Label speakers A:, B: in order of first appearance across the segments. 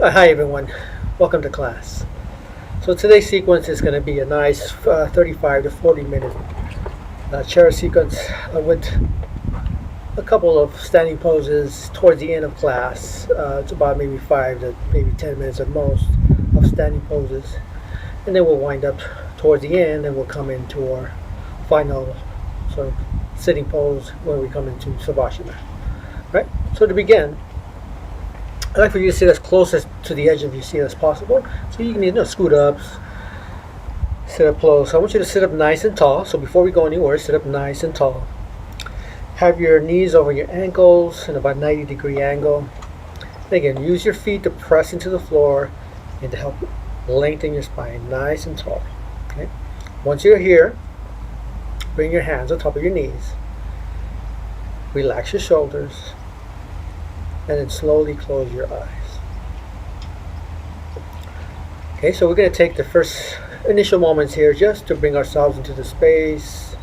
A: Hi everyone, welcome to class. So today's sequence is going to be a nice 35 to 40 minute chair sequence with a couple of standing poses towards the end of class. It's about maybe 5 to maybe 10 minutes at most of standing poses. And then we'll wind up towards the end and we'll come into our final sort of sitting pose where we come into Savasana. Right? So to begin, I'd like for you to sit as close to the edge of your seat as possible. So you can scoot up, sit up close. I want you to sit up nice and tall. So before we go anywhere, sit up nice and tall. Have your knees over your ankles in about 90-degree angle. And again, use your feet to press into the floor and to help lengthen your spine nice and tall. Okay. Once you're here, bring your hands on top of your knees. Relax your shoulders. And then slowly close your eyes. Okay, so we're going to take the first initial moments here just to bring ourselves into the space,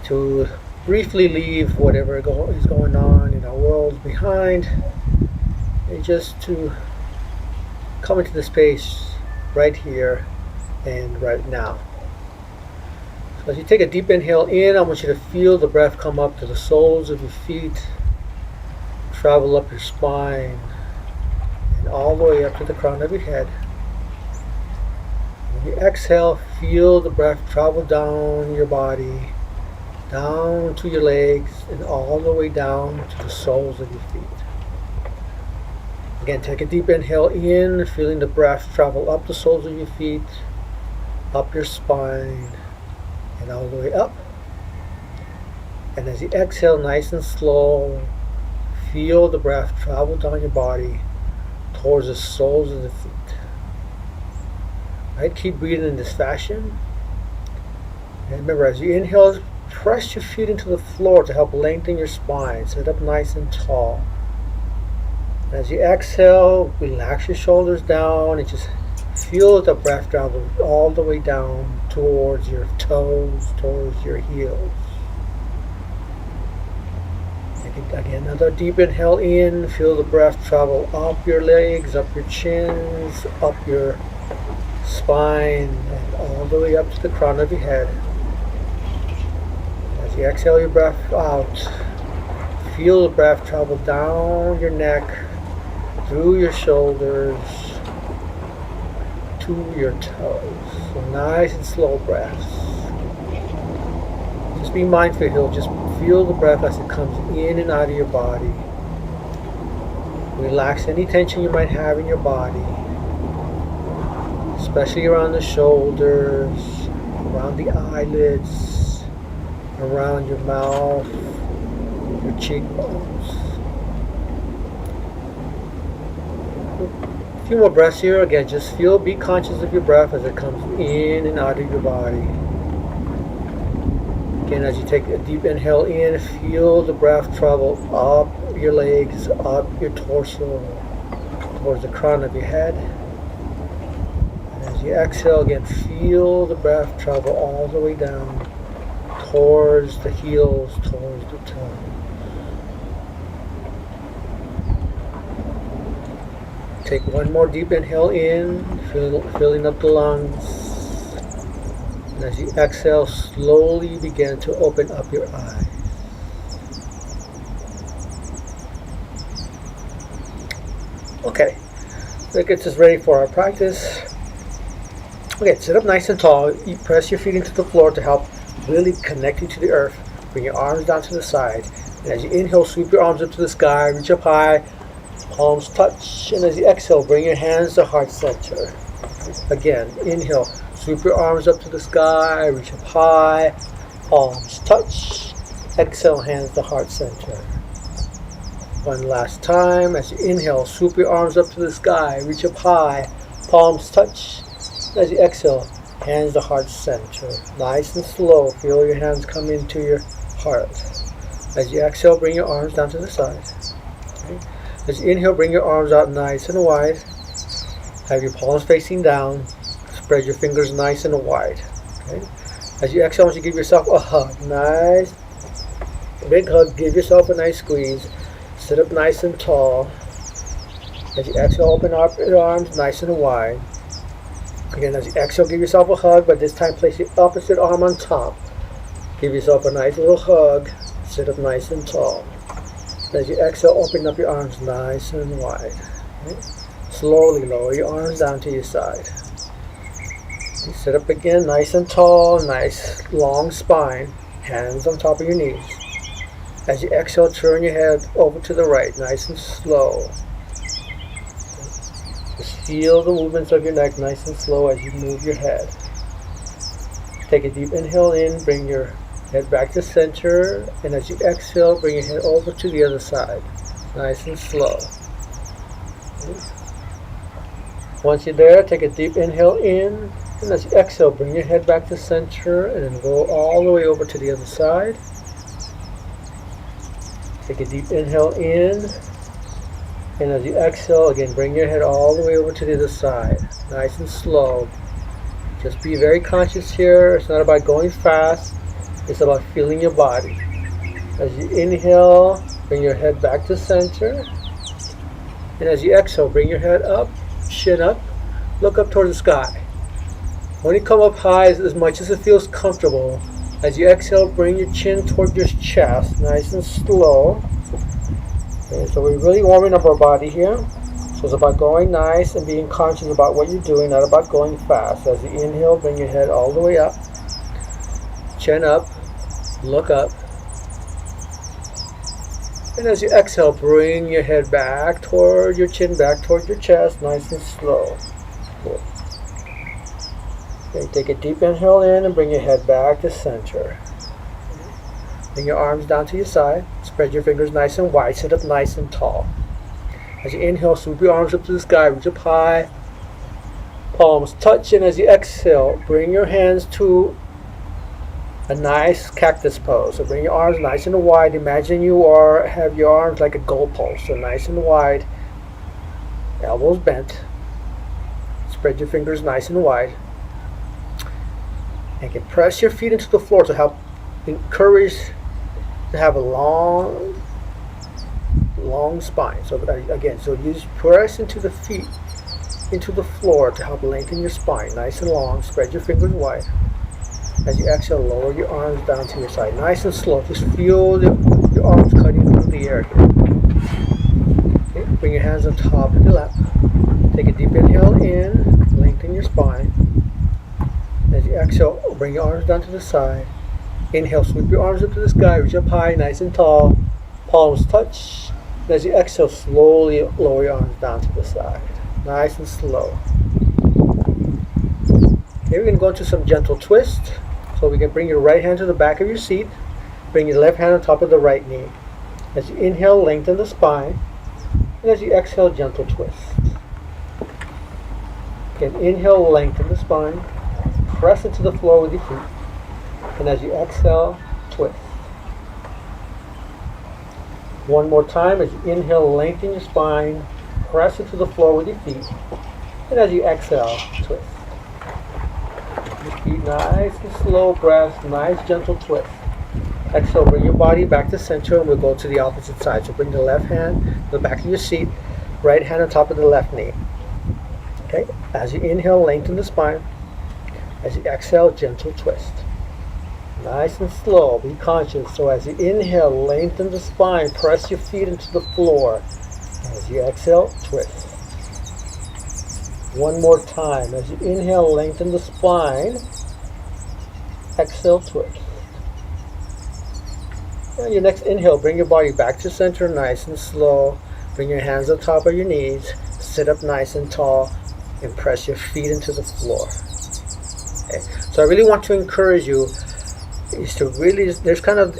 A: to briefly leave whatever is going on in our world behind, and just to come into the space right here and right now. So as you take a deep inhale in, I want you to feel the breath come up to the soles of your feet, travel up your spine, and all the way up to the crown of your head. When you exhale, feel the breath travel down your body, down to your legs, and all the way down to the soles of your feet. Again, take a deep inhale in, feeling the breath travel up the soles of your feet, up your spine, and all the way up. And as you exhale, nice and slow, feel the breath travel down your body towards the soles of the feet. Right, keep breathing in this fashion. And remember, as you inhale, press your feet into the floor to help lengthen your spine. Sit up nice and tall. And as you exhale, relax your shoulders down and just feel the breath travel all the way down towards your toes, towards your heels. Again, another deep inhale in, feel the breath travel up your legs, up your chins, up your spine, and all the way up to the crown of your head. As you exhale your breath out, feel the breath travel down your neck, through your shoulders, to your toes. So nice and slow breaths. Just be mindful here, just feel the breath as it comes in and out of your body. Relax any tension you might have in your body, especially around the shoulders, around the eyelids, around your mouth, your cheekbones. A few more breaths here. Again, just be conscious of your breath as it comes in and out of your body. Again, as you take a deep inhale in, feel the breath travel up your legs, up your torso, towards the crown of your head. And as you exhale, again, feel the breath travel all the way down towards the heels, towards the toes. Take one more deep inhale in, filling up the lungs. And as you exhale, slowly begin to open up your eyes. Okay, that gets us ready for our practice. Okay, sit up nice and tall. You press your feet into the floor to help really connect you to the earth. Bring your arms down to the side. And as you inhale, sweep your arms up to the sky, reach up high, palms touch. And as you exhale, bring your hands to heart center. Again, inhale. Sweep your arms up to the sky, reach up high, palms touch. Exhale, hands to heart center. One last time. As you inhale, swoop your arms up to the sky, reach up high, palms touch. As you exhale, hands to heart center. Nice and slow. Feel your hands come into your heart. As you exhale, bring your arms down to the side. Okay. As you inhale, bring your arms out nice and wide. Have your palms facing down. Spread your fingers nice and wide. Okay. As you exhale, I want you to give yourself a hug. Nice. Big hug. Give yourself a nice squeeze. Sit up nice and tall. As you exhale, open up your arms nice and wide. Again, as you exhale, give yourself a hug, but this time place the opposite arm on top. Give yourself a nice little hug. Sit up nice and tall. As you exhale, open up your arms nice and wide. Okay? Slowly lower your arms down to your side. You sit up again, nice and tall, nice long spine. Hands on top of your knees. As you exhale, turn your head over to the right, nice and slow. Just feel the movements of your neck nice and slow as you move your head. Take a deep inhale in, bring your head back to center, and as you exhale, bring your head over to the other side, nice and slow. Once you're there, take a deep inhale in, and as you exhale, bring your head back to center, and then go all the way over to the other side. Take a deep inhale in, and as you exhale, again, bring your head all the way over to the other side, nice and slow. Just be very conscious here. It's not about going fast. It's about feeling your body. As you inhale, bring your head back to center. And as you exhale, bring your head up, chin up, look up toward the sky. When you come up high, as much as it feels comfortable, as you exhale, bring your chin toward your chest, nice and slow. Okay, so we're really warming up our body here. So it's about going nice and being conscious about what you're doing, not about going fast. As you inhale, bring your head all the way up, chin up, look up. And as you exhale, bring your head back toward your chin, back toward your chest, nice and slow. Good. Okay, take a deep inhale in and bring your head back to center. Bring your arms down to your side. Spread your fingers nice and wide. Sit up nice and tall. As you inhale, swoop your arms up to the sky, reach up high. Palms touch, and as you exhale, bring your hands to a nice cactus pose. So bring your arms nice and wide. Imagine you have your arms like a goalpost, so nice and wide. Elbows bent. Spread your fingers nice and wide. And you can press your feet into the floor to help encourage to have a long spine. So again, so you just press into the feet, into the floor to help lengthen your spine, nice and long. Spread your fingers wide. As you exhale, lower your arms down to your side, nice and slow. Just feel your arms cutting through the air here. Okay, bring your hands on top of your lap. Take a deep inhale in, lengthen your spine. As you exhale, bring your arms down to the side. Inhale, sweep your arms up to the sky, reach up high, nice and tall. Palms touch. As you exhale, slowly lower your arms down to the side, nice and slow. Okay, we're going to go into some gentle twist. So we can bring your right hand to the back of your seat. Bring your left hand on top of the right knee. As you inhale, lengthen the spine. And as you exhale, gentle twist. Again, inhale, lengthen the spine. Press into the floor with your feet. And as you exhale, twist. One more time. As you inhale, lengthen your spine. Press into the floor with your feet. And as you exhale, twist. Your feet nice and slow breath, nice gentle twist. Exhale, bring your body back to center, and we'll go to the opposite side. So bring the left hand to the back of your seat, right hand on top of the left knee. Okay, as you inhale, lengthen the spine. As you exhale, gentle twist. Nice and slow, be conscious. So as you inhale, lengthen the spine, press your feet into the floor. As you exhale, twist. One more time. As you inhale, lengthen the spine. Exhale, twist. And your next inhale, bring your body back to center, nice and slow. Bring your hands on top of your knees. Sit up nice and tall, and press your feet into the floor. Okay. So I really want to encourage you is to really, there's kind of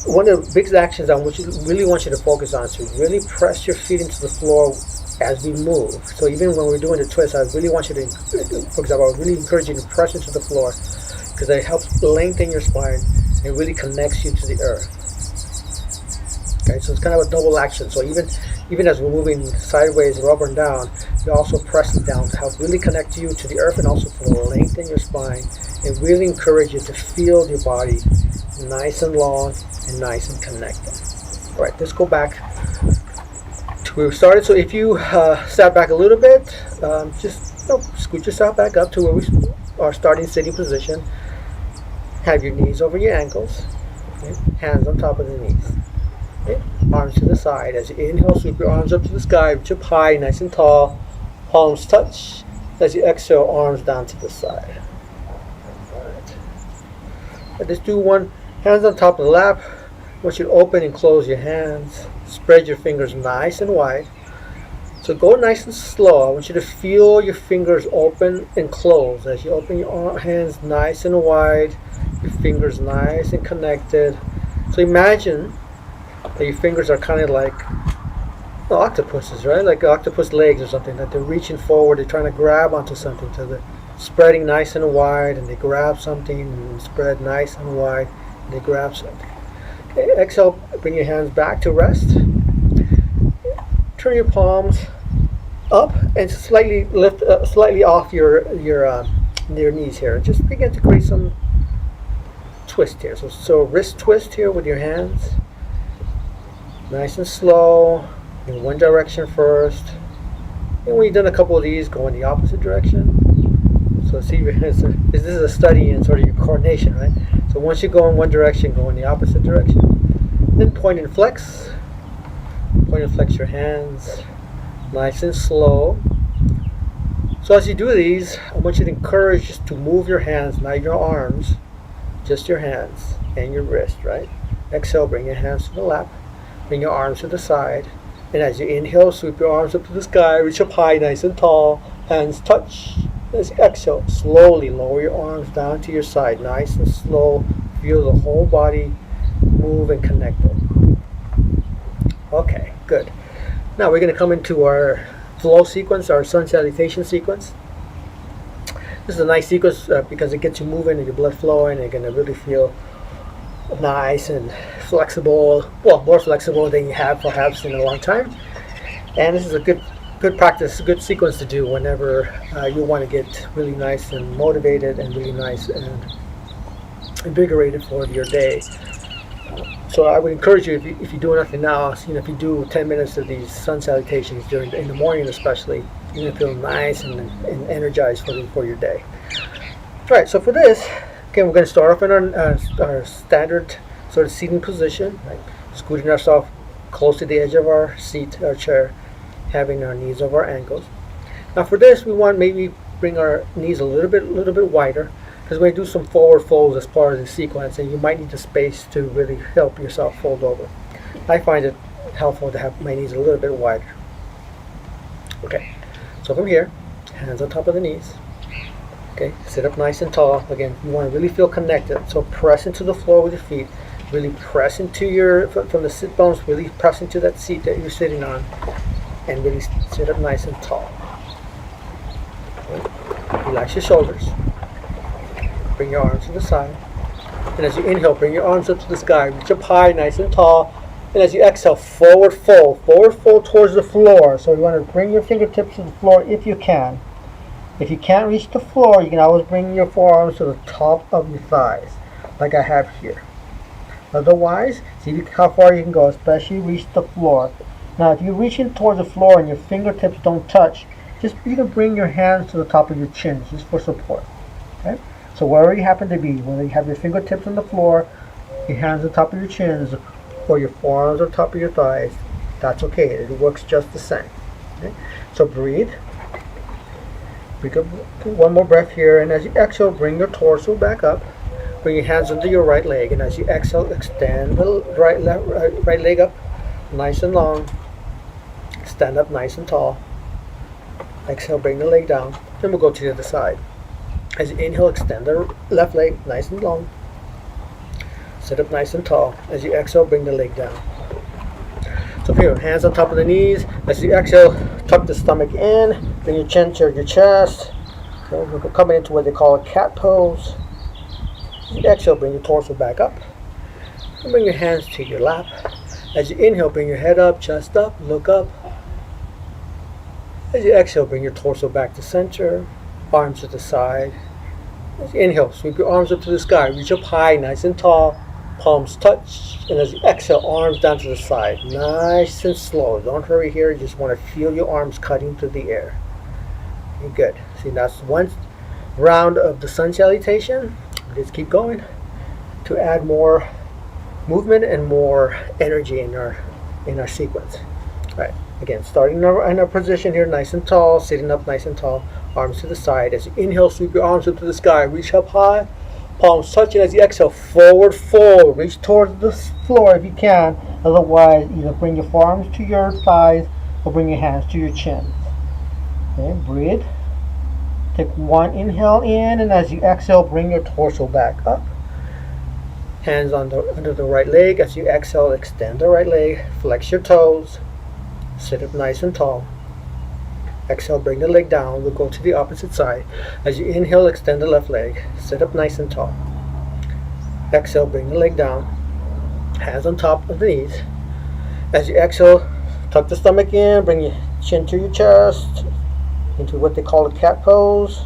A: one of the big actions I really want you to focus on is to really press your feet into the floor as we move. So even when we're doing the twist, I really want you to, for example, I really encourage you to press into the floor because it helps lengthen your spine and really connects you to the earth. Okay, so it's kind of a double action. So even as we're moving sideways or up and down, you're also pressing down to help really connect you to the earth and also to lengthen your spine and really encourage you to feel your body nice and long and nice and connected. All right, let's go back We started, so if you sat back a little bit, just scoot yourself back up to where we are starting sitting position. Have your knees over your ankles, okay? Hands on top of the knees. Okay? Arms to the side. As you inhale, sweep your arms up to the sky, reach up high, nice and tall. Palms touch. As you exhale, arms down to the side. Alright. Let's do one. Hands on top of the lap. I want you to open and close your hands. Spread your fingers nice and wide. So go nice and slow. I want you to feel your fingers open and close. As you open your hands nice and wide, your fingers nice and connected. So imagine that your fingers are kind of like octopuses, right? Like octopus legs or something, that they're reaching forward, they're trying to grab onto something. So they're spreading nice and wide, and they grab something, and spread nice and wide, and they grab something. Okay, exhale, bring your hands back to rest. Turn your palms up and slightly lift, slightly off your knees here. Just begin to create some twist here. So wrist twist here with your hands. Nice and slow, in one direction first. And when you've done a couple of these, go in the opposite direction. So see, this is a study in sort of your coordination, right? So once you go in one direction, go in the opposite direction. Then point and flex. Point and flex your hands. Nice and slow. So as you do these, I want you to encourage just to move your hands, not your arms, just your hands and your wrist, right? Exhale, bring your hands to the lap. Bring your arms to the side. And as you inhale, sweep your arms up to the sky, reach up high, nice and tall. Hands touch. As you exhale, slowly lower your arms down to your side, nice and slow. Feel the whole body move and connect it. Okay, good. Now we're going to come into our flow sequence, our sun salutation sequence. This is a nice sequence because it gets you moving and your blood flowing, and you're going to really feel nice and flexible. Well, more flexible than you have perhaps in a long time. And this is a good practice, a good sequence to do whenever you want to get really nice and motivated and really nice and invigorated for your day. So I would encourage you, if you do nothing now, if you do 10 minutes of these sun salutations in the morning especially, you're going to feel nice and energized for your day. All right, so for this, again, we're going to start off in our standard sort of seating position, right? Scooting ourselves close to the edge of our seat, our chair, having our knees over our ankles. Now for this, we want maybe bring our knees a little bit wider, because we're going to do some forward folds as part of the sequence, and you might need the space to really help yourself fold over. I find it helpful to have my knees a little bit wider. Okay, so from here, hands on top of the knees. Okay, sit up nice and tall. Again, you want to really feel connected, so press into the floor with your feet. Really press into from the sit bones, really press into that seat that you're sitting on, and really sit up nice and tall. Okay. Relax your shoulders. Bring your arms to the side. And as you inhale, bring your arms up to the sky. Reach up high, nice and tall. And as you exhale, forward fold towards the floor. So you want to bring your fingertips to the floor if you can. If you can't reach the floor, you can always bring your forearms to the top of your thighs, like I have here. Otherwise, see how far you can go, especially reach the floor. Now, if you're reaching towards the floor and your fingertips don't touch, you can bring your hands to the top of your chin, just for support. Okay? So wherever you happen to be, whether you have your fingertips on the floor, your hands on top of your chins, or your forearms on top of your thighs, that's okay. It works just the same. Okay? So breathe. Pick up one more breath here, and as you exhale, bring your torso back up. Bring your hands under your right leg, and as you exhale, extend the right leg up, nice and long. Stand up nice and tall. Exhale, bring the leg down. Then we'll go to the other side. As you inhale, extend the left leg nice and long. Sit up nice and tall. As you exhale, bring the leg down. So here, hands on top of the knees. As you exhale, tuck the stomach in. Bring your chin to your chest. So we're coming into what they call a cat pose. As you exhale, bring your torso back up. And bring your hands to your lap. As you inhale, bring your head up, chest up, look up. As you exhale, bring your torso back to center. Arms to the side. As you inhale, sweep your arms up to the sky. Reach up high, nice and tall. palms touch, and as you exhale, arms down to the side. Nice and slow. Don't hurry here. You just want to feel your arms cutting through the air. Okay, good. See, that's one round of the sun salutation. Let's keep going to add more movement and more energy in our sequence. All right. Again, starting in our position here, nice and tall, sitting up nice and tall, arms to the side. As you inhale, sweep your arms up to the sky, reach up high, palms touching. As you exhale, forward fold, reach towards the floor if you can. Otherwise, either bring your forearms to your thighs or bring your hands to your chin. Okay, breathe. Take one inhale in, and as you exhale, bring your torso back up. Hands under the right leg. As you exhale, extend the right leg, flex your toes. Sit up nice and tall. Exhale, bring the leg down. We'll go to the opposite side. As you inhale, extend the left leg. Sit up nice and tall. Exhale, bring the leg down. Hands on top of the knees. As you exhale, tuck the stomach in. Bring your chin to your chest into what they call a cat pose.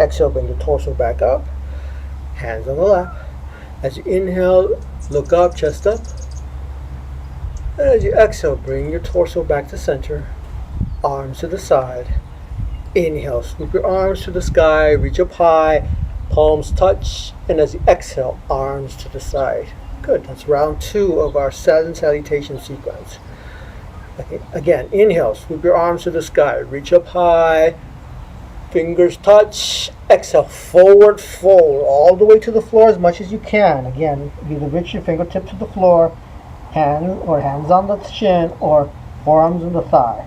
A: Exhale, bring your torso back up. Hands on the lap. As you inhale, look up, chest up. As you exhale, bring your torso back to center, arms to the side. Inhale, swoop your arms to the sky, reach up high, palms touch, and as you exhale, arms to the side. Good, that's round 2 of our sun salutation sequence. Okay. Again, inhale, swoop your arms to the sky, reach up high, fingers touch, exhale, forward fold, all the way to the floor as much as you can. Again, either reach your fingertips to the floor, hands on the chin, or forearms on the thigh.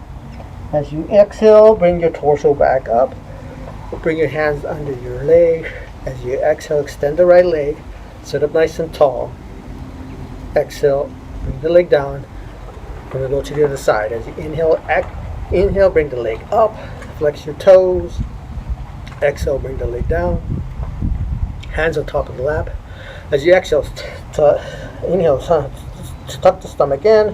A: As you exhale, bring your torso back up. Bring your hands under your leg. As you exhale, extend the right leg. Sit up nice and tall. Exhale, bring the leg down. We're going to go to the other side. As you inhale, bring the leg up. Flex your toes. Exhale, bring the leg down. Hands on top of the lap. As you exhale, inhale, tuck the stomach in.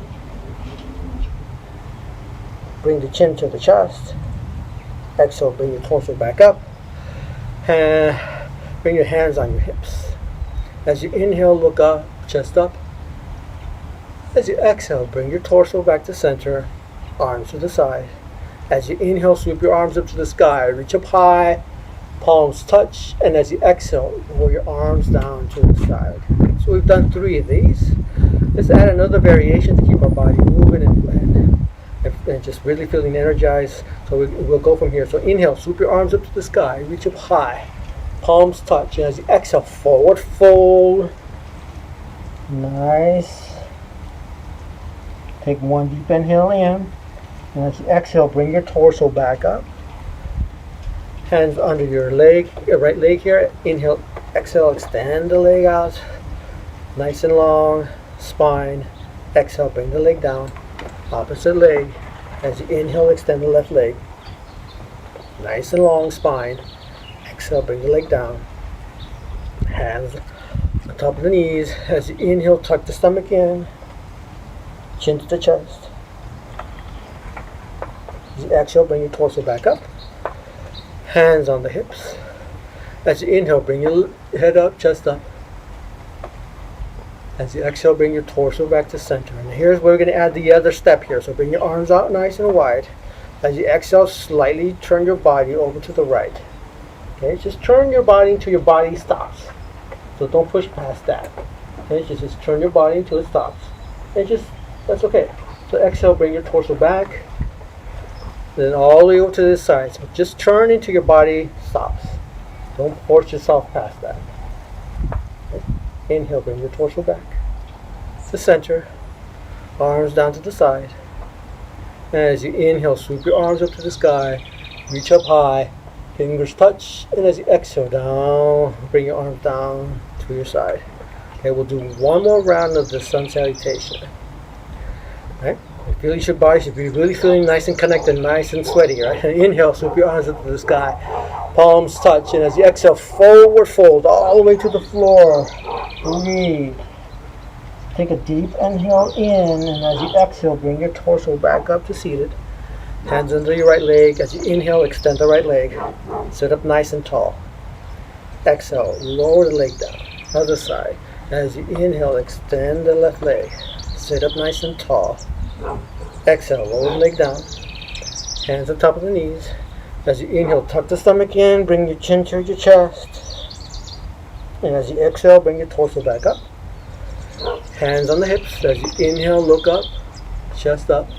A: Bring the chin to the chest. Exhale, bring your torso back up. And bring your hands on your hips. As you inhale, look up, chest up. As you exhale, bring your torso back to center, arms to the side. As you inhale, sweep your arms up to the sky, reach up high, palms touch, and as you exhale, roll your arms down to the side. So we've done 3 of these. Let's add another variation to keep our body moving and just really feeling energized. So we'll go from here. So inhale, swoop your arms up to the sky, reach up high, palms touch, and as you exhale, forward fold. Nice. Take one deep inhale in, and as you exhale, bring your torso back up. Hands under your leg, your right leg here. Inhale, exhale, extend the leg out, nice and long. Spine. Exhale, bring the leg down. Opposite leg. As you inhale, extend the left leg. Nice and long spine. Exhale, bring the leg down. Hands on top of the knees. As you inhale, tuck the stomach in. Chin to the chest. As you exhale, bring your torso back up. Hands on the hips. As you inhale, bring your head up, chest up. As you exhale, bring your torso back to center. And here's where we're going to add the other step here. So bring your arms out nice and wide. As you exhale, slightly turn your body over to the right. Okay, just turn your body until your body stops. So don't push past that. Okay, just turn your body until it stops. And that's okay. So exhale, bring your torso back. Then all the way over to this side. So just turn until your body stops. Don't force yourself past that. Inhale, bring your torso back to center, arms down to the side. And as you inhale, sweep your arms up to the sky, reach up high, fingers touch, and as you exhale down, bring your arms down to your side. Okay, we'll do one more round of the sun salutation. Right? Feel your body should be really feeling nice and connected, nice and sweaty, right? And inhale, sweep your arms up to the sky, palms touch, and as you exhale, forward fold all the way to the floor. Breathe. Take a deep inhale in, and as you exhale, bring your torso back up to seated. Hands under your right leg. As you inhale, extend the right leg. Sit up nice and tall. Exhale, lower the leg down. Other side. As you inhale, extend the left leg. Sit up nice and tall. Exhale, lower the leg down. Hands on top of the knees. As you inhale, tuck the stomach in, bring your chin towards your chest. And as you exhale, bring your torso back up. Hands on the hips. As you inhale, look up, chest up.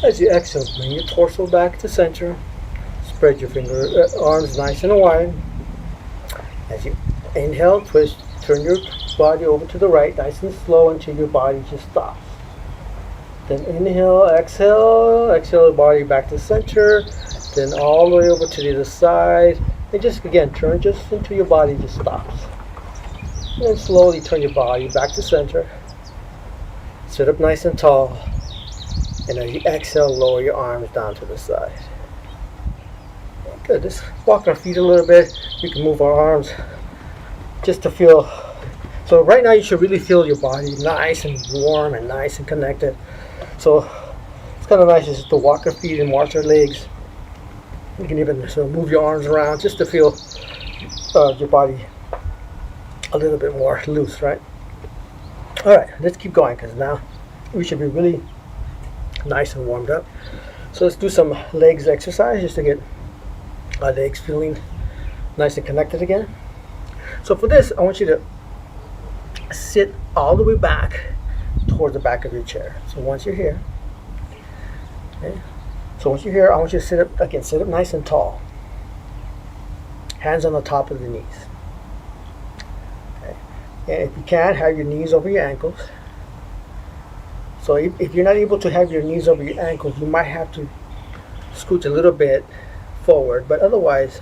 A: As you exhale, bring your torso back to center. Spread your arms nice and wide. As you inhale, twist, turn your body over to the right, nice and slow until your body just stops. Then inhale, exhale the body back to center. Then all the way over to the other side. And just again, turn just until your body just stops. And slowly turn your body back to center. Sit up nice and tall. And as you exhale, lower your arms down to the side. Good. Just walk our feet a little bit. We can move our arms just to feel. So right now you should really feel your body nice and warm and nice and connected. So it's kind of nice just to walk your feet and watch your legs. You can even sort of move your arms around just to feel your body a little bit more loose, right? All right, let's keep going because now we should be really nice and warmed up. So let's do some legs exercise just to get our legs feeling nice and connected again. So for this, I want you to sit all the way back towards the back of your chair. So once you're here, okay. So once you're here, I want you to sit up again. Sit up nice and tall. Hands on the top of the knees. Okay. And if you can, have your knees over your ankles. So if you're not able to have your knees over your ankles, you might have to scooch a little bit forward. But otherwise,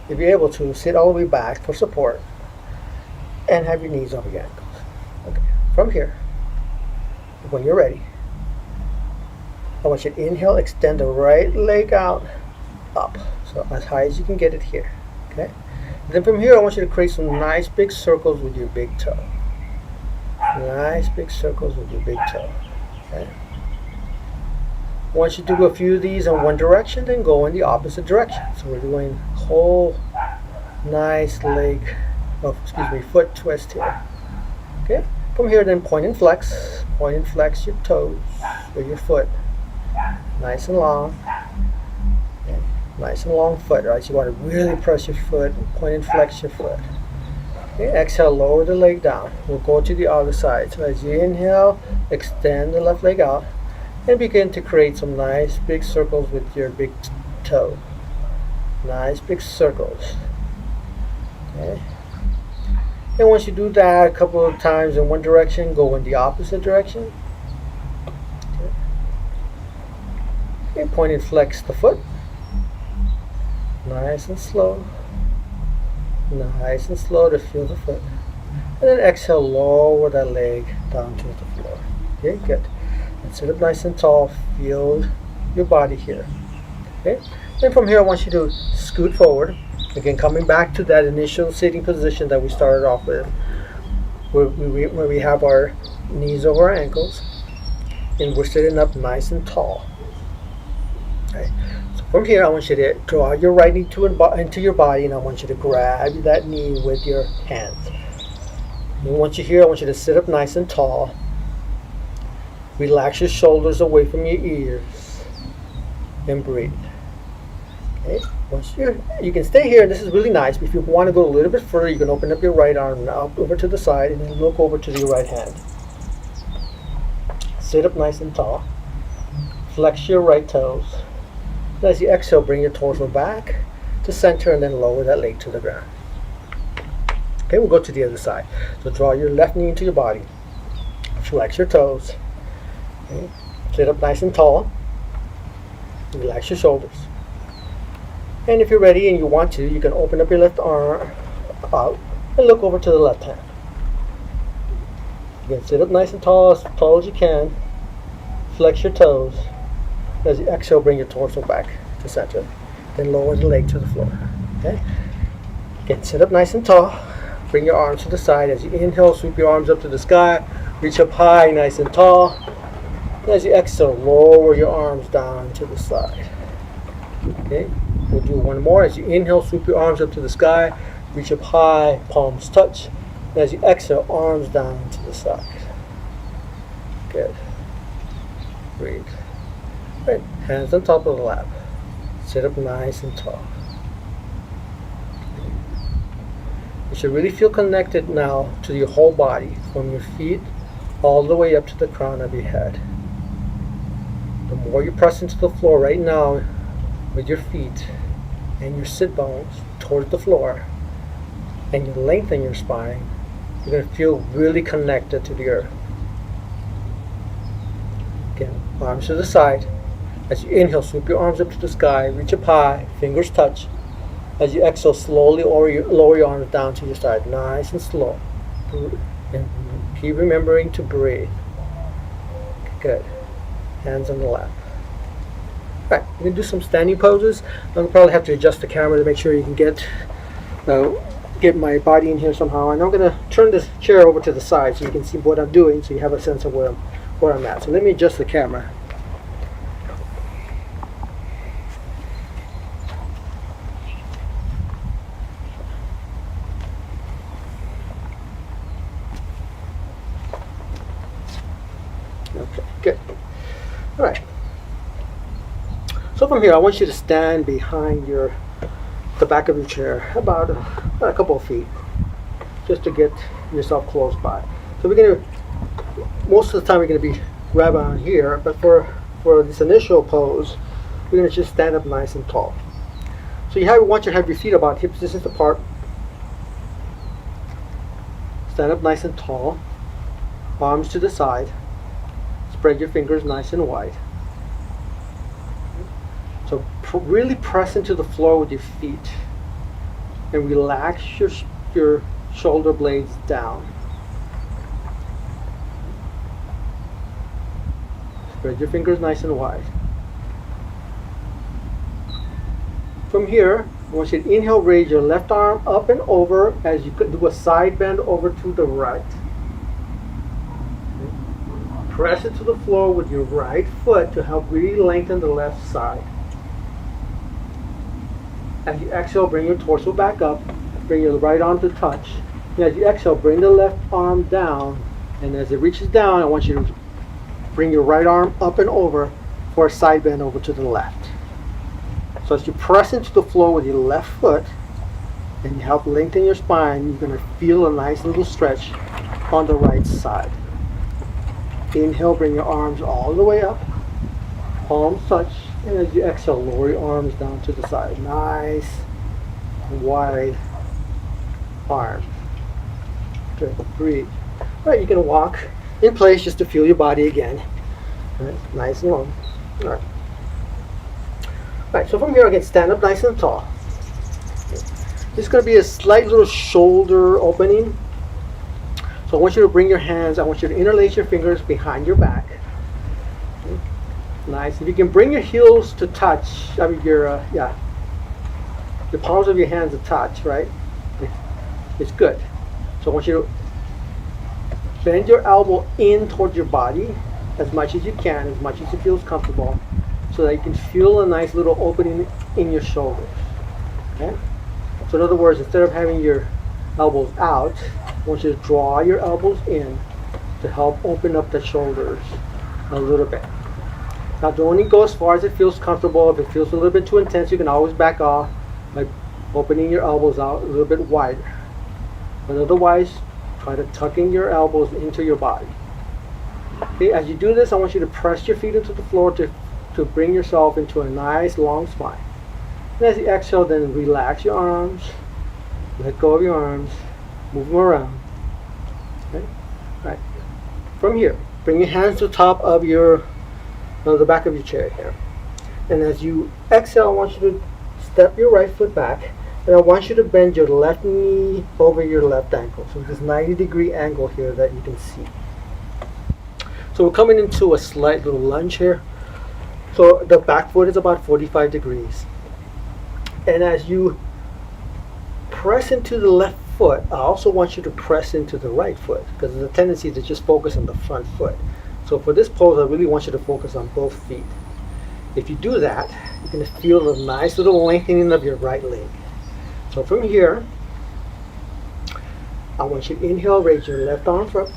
A: if you're able to, sit all the way back for support and have your knees over your ankles. Okay. From here, when you're ready, I want you to inhale, extend the right leg out, up. So as high as you can get it here. Okay. And then from here, I want you to create some nice big circles with your big toe. Nice big circles with your big toe. Okay. Once you do a few of these in one direction, then go in the opposite direction. So we're doing whole nice foot twist here. Okay. From here, then point and flex your toes or your foot. Nice and long. Okay. Nice and long foot, right? So you want to really press your foot, point and flex your foot. Okay. Exhale, lower the leg down. We'll go to the other side. So as you inhale, extend the left leg out and begin to create some nice big circles with your big toe. Nice big circles. Okay. And once you do that a couple of times in one direction, go in the opposite direction. Okay, point and flex the foot. Nice and slow. Nice and slow to feel the foot. And then exhale, lower that leg down to the floor. Okay, good. And sit up nice and tall. Feel your body here. Okay. Then from here, I want you to scoot forward. Again, coming back to that initial sitting position that we started off with, where we have our knees over our ankles, and we're sitting up nice and tall. Okay. So from here, I want you to draw your right knee into your body, and I want you to grab that knee with your hands. And once you're here, I want you to sit up nice and tall. Relax your shoulders away from your ears, and breathe. Okay. Once you can stay here, and this is really nice. If you want to go a little bit further, you can open up your right arm now over to the side, and then look over to your right hand. Sit up nice and tall. Flex your right toes. And as you exhale, bring your torso back to center, and then lower that leg to the ground. Okay, we'll go to the other side. So draw your left knee into your body. Flex your toes. Okay. Sit up nice and tall. Relax your shoulders. And if you're ready and you want to, you can open up your left arm out and look over to the left hand. You can sit up nice and tall as you can. Flex your toes. As you exhale, bring your torso back to center. Then lower the leg to the floor. Okay? Again, sit up nice and tall. Bring your arms to the side. As you inhale, sweep your arms up to the sky. Reach up high, nice and tall. And as you exhale, lower your arms down to the side. Okay? We'll do one more. As you inhale, sweep your arms up to the sky, reach up high, palms touch. And as you exhale, arms down to the side. Good. Breathe. Right. Hands on top of the lap. Sit up nice and tall. You should really feel connected now to your whole body, from your feet all the way up to the crown of your head. The more you press into the floor right now with your feet and your sit bones towards the floor, and you lengthen your spine, you're going to feel really connected to the earth. Again, arms to the side. As you inhale, swoop your arms up to the sky, reach up high, fingers touch. As you exhale, slowly lower your arms down to your side, nice and slow. And keep remembering to breathe. Good. Hands on the lap. Alright, we're going to do some standing poses. I'll probably have to adjust the camera to make sure you can get my body in here somehow. And I'm going to turn this chair over to the side so you can see what I'm doing, so you have a sense of where I'm at. So let me adjust the camera. Okay, good. All right. So from here, I want you to stand behind the back of your chair, about a couple of feet, just to get yourself close by. So most of the time we're gonna be right around here, but for this initial pose, we're gonna just stand up nice and tall. So you want you to have your feet about hip distance apart. Stand up nice and tall, arms to the side. Spread your fingers nice and wide. So really press into the floor with your feet and relax your shoulder blades down. Spread your fingers nice and wide. From here, I want you to inhale, raise your left arm up and over as you do a side bend over to the right. Press it to the floor with your right foot to help really lengthen the left side. As you exhale, bring your torso back up. Bring your right arm to touch. And as you exhale, bring the left arm down. And as it reaches down, I want you to bring your right arm up and over for a side bend over to the left. So as you press into the floor with your left foot and you help lengthen your spine, you're going to feel a nice little stretch on the right side. Inhale, bring your arms all the way up, palms touch, and as you exhale, lower your arms down to the side. Nice, wide arms. Good, breathe. All right, you can walk in place just to feel your body again. All right, nice and long. All right. All right, so from here, again, stand up nice and tall. There's going to be a slight little shoulder opening. So I want you to bring your hands, I want you to interlace your fingers behind your back. Okay. Nice. If you can bring your heels to touch, your palms of your hands to touch, right? It's good. So I want you to bend your elbow in towards your body as much as you can, as much as it feels comfortable, so that you can feel a nice little opening in your shoulders. Okay? So in other words, instead of having your elbows out, I want you to draw your elbows in to help open up the shoulders a little bit. Now don't only go as far as it feels comfortable. If it feels a little bit too intense, you can always back off by opening your elbows out a little bit wider. But otherwise, try to tucking your elbows into your body. Okay, as you do this, I want you to press your feet into the floor to bring yourself into a nice long spine. And as you exhale, then relax your arms, let go of your arms, move them around. Okay? All right. From here, bring your hands to the top of the back of your chair here. And as you exhale, I want you to step your right foot back, and I want you to bend your left knee over your left ankle. So this 90-degree angle here that you can see. So we're coming into a slight little lunge here. So the back foot is about 45 degrees. And as you press into the left foot, I also want you to press into the right foot, because there's a tendency to just focus on the front foot. So for this pose, I really want you to focus on both feet. If you do that, you're going to feel a nice little lengthening of your right leg. So from here, I want you to inhale, raise your left arm up.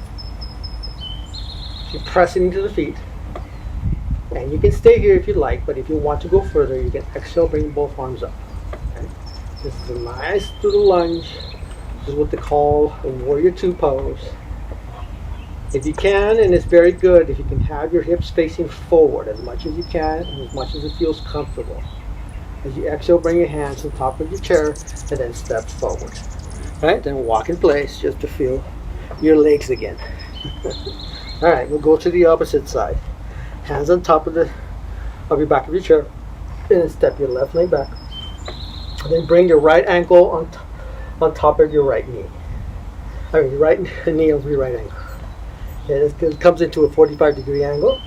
A: You're pressing into the feet. And you can stay here if you like, but if you want to go further, you can exhale, bring both arms up. Okay? This is a nice little lunge. This is what they call a warrior two pose. If you can, and it's very good, if you can have your hips facing forward as much as you can and as much as it feels comfortable. As you exhale, bring your hands on top of your chair and then step forward. Right? Then walk in place just to feel your legs again. Alright, we'll go to the opposite side. Hands on top of your back of your chair, and then step your left leg back. And then bring your right ankle on top of your right knee. I mean, your right knee on your right ankle. And it comes into a 45-degree angle.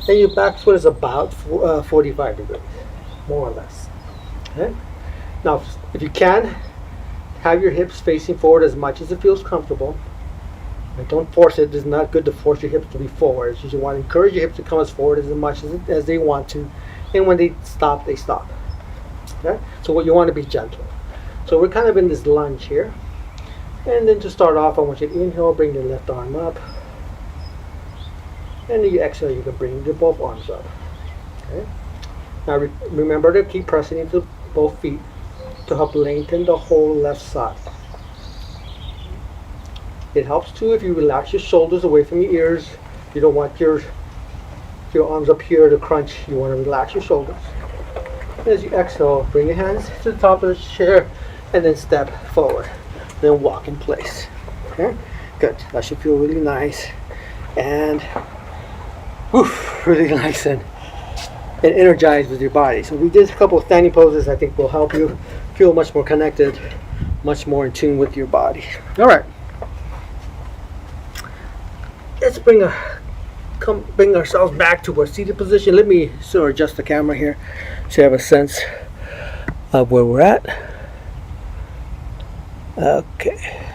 A: And your back foot is about 45 degrees, more or less. Okay? Now, if you can, have your hips facing forward as much as it feels comfortable. And don't force it. It's not good to force your hips to be forward. You just want to encourage your hips to come as forward as much as they want to. And when they stop, they stop. Okay? So what you want to be gentle. So we're kind of in this lunge here. And then to start off, I want you to inhale, bring your left arm up. And then you exhale, you can bring your both arms up. Okay? Now remember to keep pressing into both feet to help lengthen the whole left side. It helps too if you relax your shoulders away from your ears. You don't want your arms up here to crunch. You want to relax your shoulders. And as you exhale, bring your hands to the top of the chair and then step forward. Then walk in place. Okay? Good. That should feel really nice and really nice and energized with your body. So we did a couple of standing poses I think will help you feel much more connected, much more in tune with your body. All right. Let's bring ourselves back to our seated position. Let me sort of adjust the camera here so you have a sense of where we're at. Okay.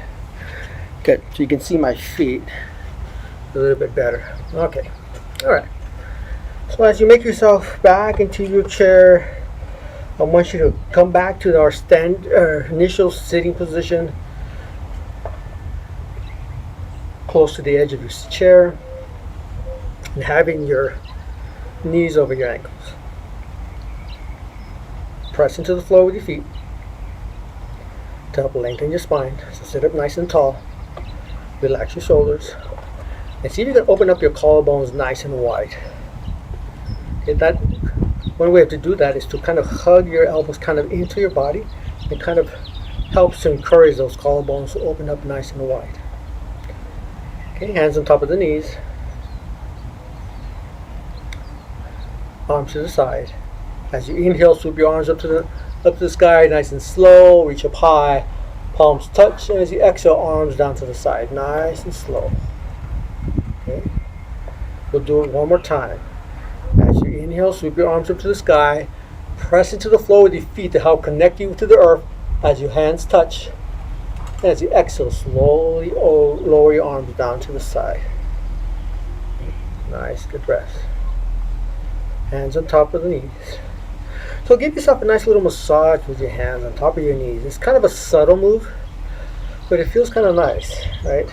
A: Good. So you can see my feet a little bit better. Okay. All right. So as you make yourself back into your chair, I want you to come back to our initial sitting position, close to the edge of your chair, and having your knees over your ankles. Press into the floor with your feet to help lengthen your spine. So sit up nice and tall. Relax your shoulders. And see if you can open up your collarbones nice and wide. Okay, that one way to do that is to kind of hug your elbows kind of into your body. It kind of helps to encourage those collarbones to open up nice and wide. Okay, hands on top of the knees. Arms to the side. As you inhale, swoop your arms up to the sky, nice and slow. Reach up high, palms touch, and as you exhale, arms down to the side, nice and slow. Okay, we'll do it one more time. As you inhale, sweep your arms up to the sky. Press into the floor with your feet to help connect you to the earth as your hands touch. And as you exhale, slowly lower your arms down to the side. Nice, good breath. Hands on top of the knees. So give yourself a nice little massage with your hands on top of your knees. It's kind of a subtle move, but it feels kind of nice, right?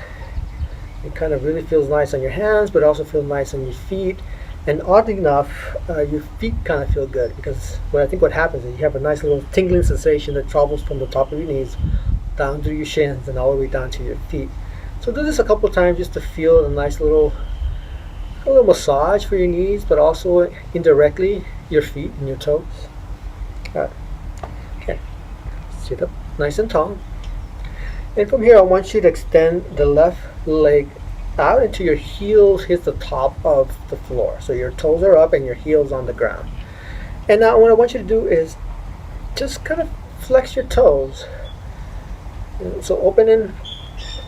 A: It kind of really feels nice on your hands, but also feels nice on your feet. And oddly enough, your feet kind of feel good because what happens is you have a nice little tingling sensation that travels from the top of your knees down through your shins and all the way down to your feet. So do this a couple of times just to feel a nice little massage for your knees, but also indirectly your feet and your toes. All right. Okay. Sit up nice and tall. And from here, I want you to extend the left leg out until your heels hit the top of the floor. So your toes are up and your heels on the ground. And now what I want you to do is just kind of flex your toes. So open and,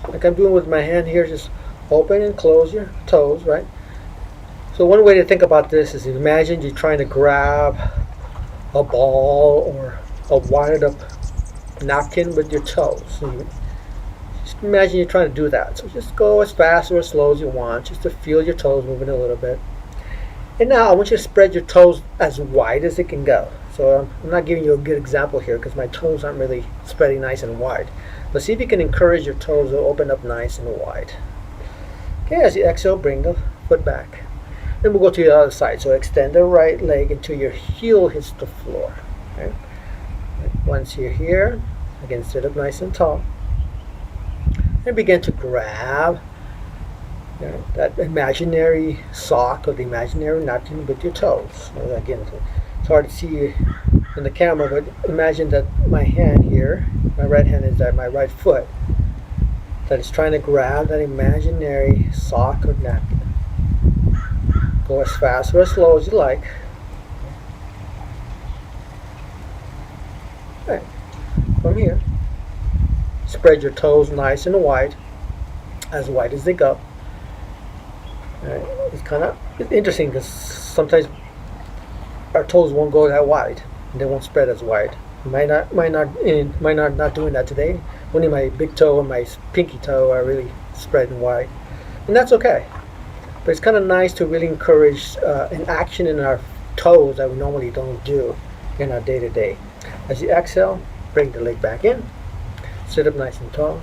A: like I'm doing with my hand here, just open and close your toes, right? So one way to think about this is imagine you're trying to grab a ball or a wired up napkin with your toes. So just imagine you're trying to do that. So just go as fast or as slow as you want, just to feel your toes moving a little bit. And now I want you to spread your toes as wide as it can go. So so I'm not giving you a good example here because my toes aren't really spreading nice and wide. But see if you can encourage your toes to open up nice and wide. Okay, as you exhale, bring the foot back. Then we'll go to the other side. So extend the right leg until your heel hits the floor. Okay? Once you're here, again, sit up nice and tall. And begin to grab that imaginary sock or the imaginary napkin with your toes. So again, it's hard to see in the camera, but imagine that my hand here, my right hand is at my right foot, that is trying to grab that imaginary sock or napkin. Go as fast or as slow as you like. Right. From here, spread your toes nice and wide as they go. Right. It's kind of interesting because sometimes our toes won't go that wide, and they won't spread as wide. Might not doing that today. Only my big toe and my pinky toe are really spreading wide, and that's okay. But it's kind of nice to really encourage an action in our toes that we normally don't do in our day-to-day. As you exhale, bring the leg back in, sit up nice and tall.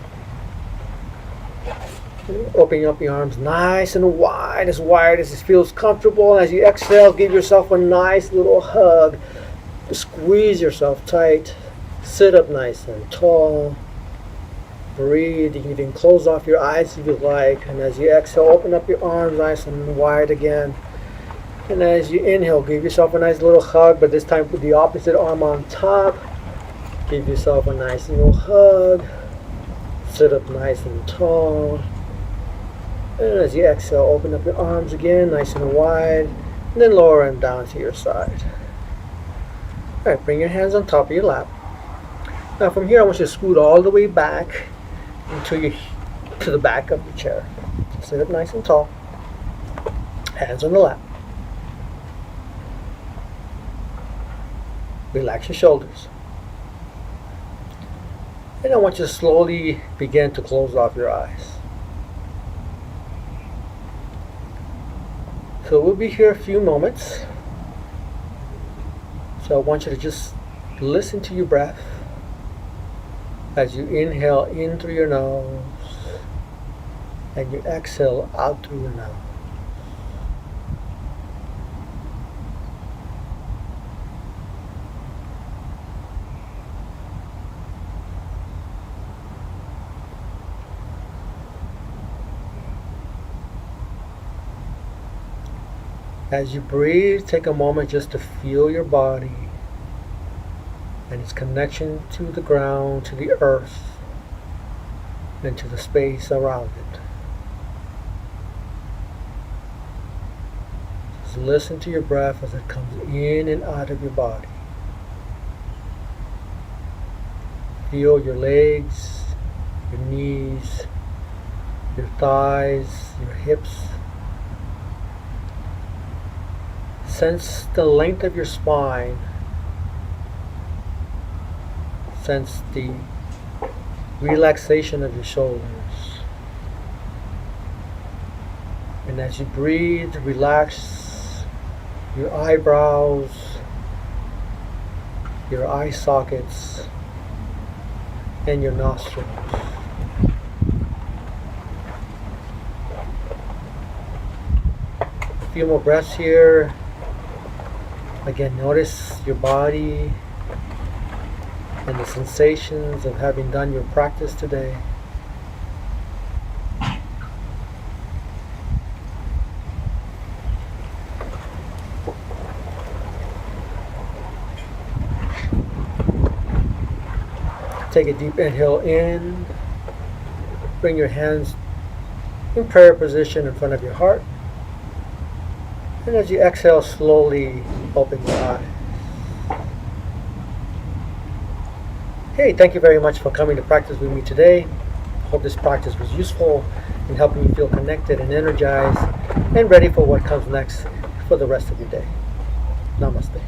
A: Opening up your arms nice and wide as it feels comfortable. As you exhale, give yourself a nice little hug. Squeeze yourself tight. Sit up nice and tall. Breathe. You can even close off your eyes if you like. And as you exhale, open up your arms nice and wide again. And as you inhale, give yourself a nice little hug, but this time put the opposite arm on top. Give yourself a nice little hug. Sit up nice and tall. And as you exhale, open up your arms again, nice and wide, and then lower them down to your side. All right, bring your hands on top of your lap. Now from here, I want you to scoot all the way back to the back of your chair. Sit up nice and tall. Hands on the lap. Relax your shoulders. And I want you to slowly begin to close off your eyes. So we'll be here a few moments. So I want you to just listen to your breath as you inhale in through your nose and you exhale out through your nose. As you breathe, take a moment just to feel your body and its connection to the ground, to the earth, and to the space around it. Just listen to your breath as it comes in and out of your body. Feel your legs, your knees, your thighs, your hips. Sense the length of your spine. Sense the relaxation of your shoulders. And as you breathe, relax your eyebrows, your eye sockets, and your nostrils. A few more breaths here. Again, notice your body and the sensations of having done your practice today. Take a deep inhale in. Bring your hands in prayer position in front of your heart. And as you exhale, slowly open your eyes. Hey, thank you very much for coming to practice with me today. Hope this practice was useful in helping you feel connected and energized and ready for what comes next for the rest of your day. Namaste.